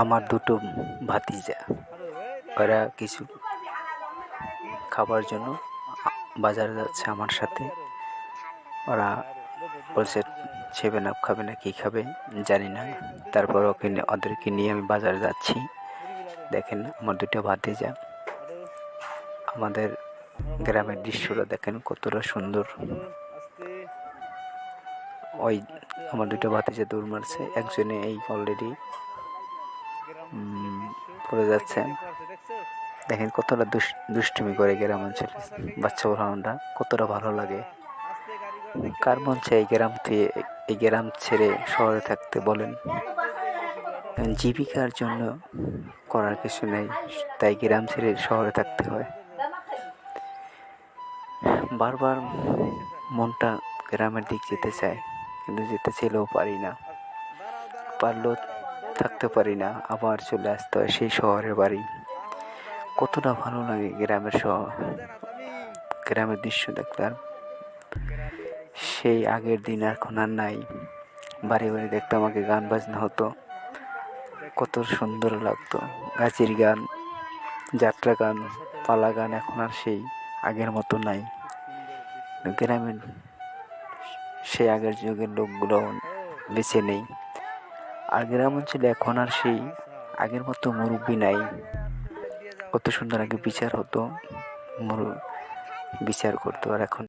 আমার দুটো ভাতিজা, ওরা কিছু খাবার জন্য বাজারে যাচ্ছে আমার সাথে। ওরা বলছে 7 আপ খাবে না কি খাবে জানি না, তারপর ওদেরকে নিয়ে আমি বাজারে যাচ্ছি। দেখেন আমার দুটো ভাতিজা, আমাদের গ্রামের দৃশ্যটা দেখেন কতটা সুন্দর। ওই আমার দুটো ভাতিজা দৌড় মারছে, একজনে এই অলরেডি পড়ে যাচ্ছে। দেখেন কতটা দুষ্টুমি করে গ্রাম অঞ্চলে বাচ্চা বলানোটা, কতটা ভালো লাগে। কার মন চায় এই গ্রাম ছেড়ে শহরে থাকতে বলেন? জীবিকার জন্য করার কিছু নেই, তাই গ্রাম ছেড়ে শহরে থাকতে হয়। বারবার মনটা গ্রামের দিক যেতে চায়, কিন্তু যেতে চাইলেও পারি না, পারলেও থাকতে পারি না, আবার চলে আসতে হয় সেই শহরের বাড়ি। কতটা ভালো লাগে গ্রামের দৃশ্য দেখতে। আর সেই আগের দিন এখন আর নাই। বাড়ি বাড়ি দেখতাম আগে গান বাজনা হতো, কত সুন্দর লাগতো। গাছের গান, যাত্রা গান, পালা গান এখন আর সেই আগের মতো নাই। গ্রামের সেই আগের যুগের লোকগুলো বেঁচে নেই। আর গ্রাম অঞ্চলে এখন আর সেই আগের মতো মুরব্বি নাই। কত সুন্দর আগে বিচার হতো, বিচার করতো, আর এখন